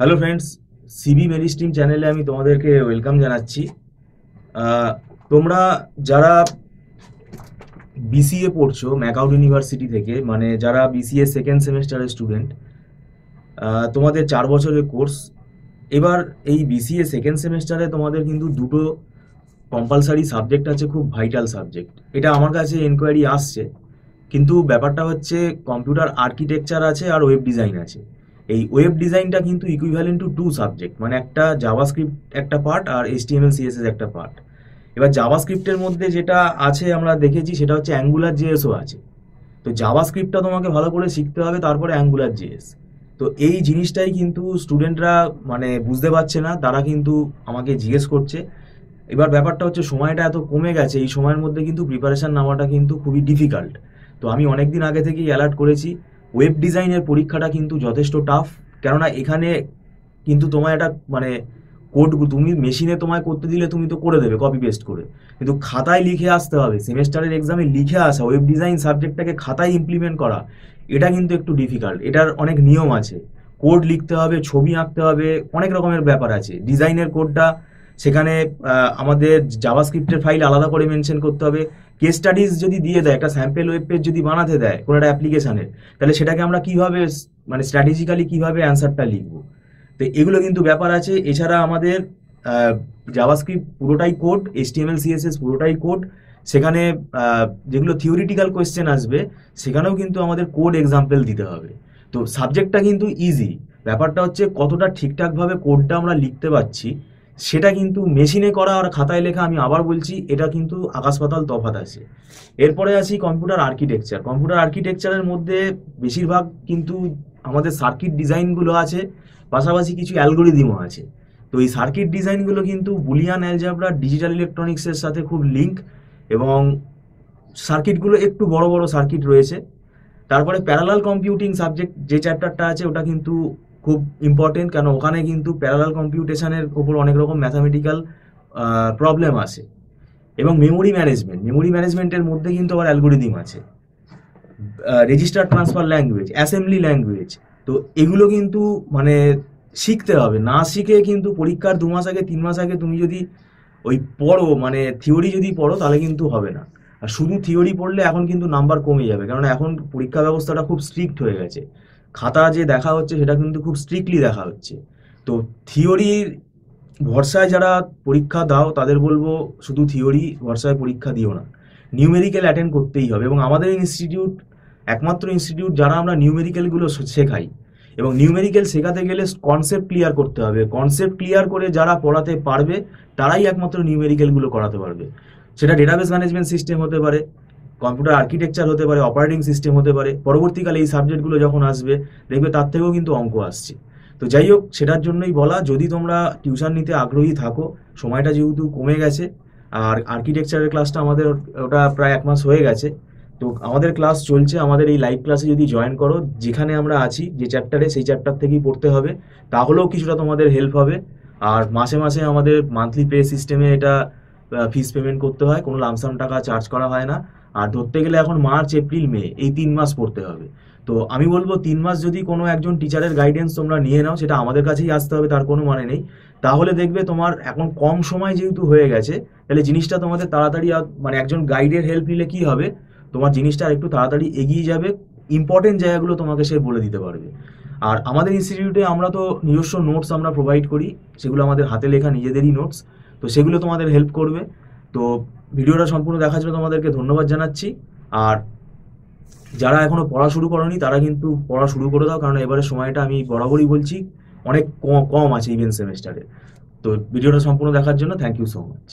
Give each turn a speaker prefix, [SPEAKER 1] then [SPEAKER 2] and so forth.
[SPEAKER 1] Hello friends, সিবি মেরি স্ট্রিম চ্যানেলে আমি তোমাদেরকে ওয়েলকাম জানাচ্ছি। তোমরা যারা বিসিএ পড়ছো ম্যাকআউট ইউনিভার্সিটি থেকে, মানে যারা বিসিএ সেকেন্ড সেমেস্টারের স্টুডেন্ট, তোমাদের 4 বছরের কোর্স। এবার এই বিসিএ সেকেন্ড সেমেস্টারে তোমাদের কিন্তু দুটো কম্পালসারি সাবজেক্ট আছে, খুব ভাইটাল সাবজেক্ট। এটা আমার কাছে এনকোয়ারি আসছে, কিন্তু ব্যাপারটা হচ্ছে কম্পিউটার আর্কিটেকচার আছে আর ওয়েব ডিজাইন আছে। এই ওয়েব ডিজাইনটা কিন্তু ইকুইভ্যালেন্ট টু 2 সাবজেক্ট, মানে একটা জাভাস্ক্রিপ্ট একটা পার্ট আর এইচটিএমএল সিএসএস একটা পার্ট। এবার জাভাস্ক্রিপ্টের মধ্যে যেটা আছে আমরা দেখেছি সেটা হচ্ছে অ্যাঙ্গুলার জেএসও আছে। তো জাভাস্ক্রিপ্টটা তোমাকে ভালো করে শিখতে হবে, তারপরে অ্যাঙ্গুলার জেএস। তো এই জিনিসটাই কিন্তু স্টুডেন্টরা মানে বুঝতে পারছে না, তারা কিন্তু আমাকে জিজ্ঞেস করছে। এবার ব্যাপারটা হচ্ছে সময়টা এত কমে গেছে, এই সময়ের মধ্যে কিন্তু প্রিপারেশন নেওয়াটা কিন্তু খুবই ডিফিকাল্ট। তো আমি অনেক দিন আগে থেকেই অ্যালার্ট করেছি, ওয়েব ডিজাইনের পরীক্ষাটা কিন্তু যথেষ্ট টাফ। কেননা এখানে কিন্তু তোমার একটা মানে কোড তুমি মেশিনে তোমায় করতে দিলে তুমি তো করে দেবে কপি পেস্ট করে, কিন্তু খাতায় লিখে আসতে হবে। সেমেস্টারের এক্সামে লিখে আসা ওয়েব ডিজাইন সাবজেক্টটাকে খাতায় ইমপ্লিমেন্ট করা, এটা কিন্তু একটু ডিফিকাল্ট। এটার অনেক নিয়ম আছে, কোড লিখতে হবে, ছবি আঁকতে হবে, অনেক রকমের ব্যাপার আছে। ডিজাইনের কোডটা সেখানে আমাদের জাভাস্ক্রিপ্টের ফাইল আলাদা করে মেনশন করতে হবে। কেস স্টাডিজ যদি দিয়ে দেয়, একটা স্যাম্পল ওয়েব পেজ যদি বানাতে দেয় কোনো একটা অ্যাপ্লিকেশনের, তাহলে সেটাকে আমরা কিভাবে মানে স্ট্র্যাটেজিক্যালি কিভাবে অ্যান্সারটা লিখবো। তো এগুলো কিন্তু ব্যাপার আছে। এছাড়া আমাদের জাভাস্ক্রিপ্ট পুরোটাই কোড, এইচটিএমএল সিএসএস পুরোটাই কোড। সেখানে যেগুলো থিওরিটিক্যাল কোয়েশ্চেন আসবে সেখানেও কিন্তু আমাদের কোড এক্সাম্পল দিতে হবে। তো সাবজেক্টটা কিন্তু ইজি, ব্যাপারটা হচ্ছে কতটা ঠিকঠাকভাবে কোডটা আমরা লিখতে পারছি, সেটা কিন্তু মেশিনে করা আর খাতায় লেখা, আমি আবার বলছি, এটা কিন্তু আকাশ পাতাল তফাৎ আছে। এরপরে আছি কম্পিউটার আর্কিটেকচার। কম্পিউটার আর্কিটেকচারের মধ্যে বেশিরভাগ কিন্তু আমাদের সার্কিট ডিজাইনগুলো আছে, পাশাপাশি কিছু অ্যালগোরিদমও আছে। তো এই সার্কিট ডিজাইনগুলো কিন্তু বুলিয়ান অ্যালজেব্রা, ডিজিটাল ইলেকট্রনিক্সের সাথে খুব লিঙ্ক, এবং সার্কিটগুলো একটু বড় বড় সার্কিট রয়েছে। তারপরে প্যারালাল কম্পিউটিং সাবজেক্ট যে চ্যাপ্টারটা আছে ওটা কিন্তু খুব ইম্পর্টেন্ট, কেন ওখানে কিন্তু প্যারালাল কম্পিউটেশনের উপর অনেক রকম ম্যাথামেটিক্যাল প্রবলেম আসে। এবং মেমোরি ম্যানেজমেন্টের মধ্যে কিন্তু আবার অ্যালগোরিদম আছে, register transfer language, assembly language. তো এগুলো কিন্তু মানে শিখতে হবে, না শিখে কিন্তু পরীক্ষার 2 মাস আগে 3 মাস আগে তুমি যদি ওই পড়ো, মানে থিওরি যদি পড়ো, তাহলে কিন্তু হবে না। আর শুধু থিওরি পড়লে এখন কিন্তু নাম্বার কমে যাবে, কারণ এখন পরীক্ষা ব্যবস্থাটা খুব স্ট্রিক্ট হয়ে গেছে। খাতা যে দেখা হচ্ছে সেটা কিন্তু খুব স্ট্রিক্টলি দেখা হচ্ছে। তো থিওরির ভরসায় যারা পরীক্ষা দাও তাদের বলবো শুধু থিওরি ভরসায় পরীক্ষা দিও না, নিউমেরিক্যাল অ্যাটেন্ড করতেই হবে। এবং আমাদের ইনস্টিটিউট একমাত্র ইনস্টিটিউট যারা আমরা নিউমেরিক্যালগুলো শেখাই। এবং নিউমেরিক্যাল শেখাতে গেলে কনসেপ্ট ক্লিয়ার করতে হবে, কনসেপ্ট ক্লিয়ার করে যারা পড়াতে পারবে তারাই একমাত্র নিউমেরিক্যালগুলো করাতে পারবে। সেটা ডেটাবেস ম্যানেজমেন্ট সিস্টেম হতে পারে, কম্পিউটার আর্কিটেকচার হতে পারে, অপারেটিং সিস্টেম হতে পারে। পরবর্তীকালে এই সাবজেক্টগুলো যখন আসবে দেখবে তার থেকেও কিন্তু অঙ্ক আসছে। তো যাই হোক, সেটার জন্যই বলা, যদি তোমরা টিউশন নিতে আগ্রহী থাকো, সময়টা যেহেতু কমে গেছে, আর আর্কিটেকচারের ক্লাসটা আমাদের ওটা প্রায় 1 মাস হয়ে গেছে। তো আমাদের ক্লাস চলছে, আমাদের এই লাইভ ক্লাসে যদি জয়েন করো, যেখানে আমরা আছি যে চ্যাপ্টারে, সেই চ্যাপ্টার থেকেই পড়তে হবে, তাহলেও কিছুটা তোমাদের হেল্প হবে। আর মাসে মাসে আমাদের মান্থলি পে সিস্টেমে এটা ফিস পেমেন্ট করতে হয়, কোনো লামসাম টাকা চার্জ করা হয় না। আর ধরতে গেলে এখন মার্চ এপ্রিল মে এই 3 মাস পড়তে হবে। তো আমি বলবো 3 মাস যদি কোনো একজন টিচারের গাইডেন্স তোমরা নিয়ে নাও, সেটা আমাদের কাছেই আসতে হবে তার কোনো মানে নেই, তাহলে দেখবে তোমার এখন কম সময় যেহেতু হয়ে গেছে, তাহলে জিনিসটা তোমাদের তাড়াতাড়ি মানে একজন গাইডের হেল্প নিলে কি হবে, তোমার জিনিসটা একটু তাড়াতাড়ি এগিয়ে যাবে। ইম্পর্টেন্ট জায়গাগুলো তোমাকে সে বলে দিতে পারবে। আর আমাদের ইনস্টিটিউটে আমরা তো নিজস্ব নোটস আমরা প্রোভাইড করি, সেগুলো আমাদের হাতে লেখা নিজেদেরই নোটস, তো সেগুলো তোমাদের হেল্প করবে। তো ভিডিওটা সম্পূর্ণ দেখার জন্য তোমাদেরকে ধন্যবাদ জানাচ্ছি। আর যারা এখনো পড়া শুরু করনি তারা কিন্তু পড়া শুরু করে দাও, কারণ এবারে সময়টা আমি বরাবরই বলছি অনেক কম আছে ইভেন সেমেস্টারে। তো ভিডিওটা সম্পূর্ণ দেখার জন্য থ্যাংক ইউ সো মাচ।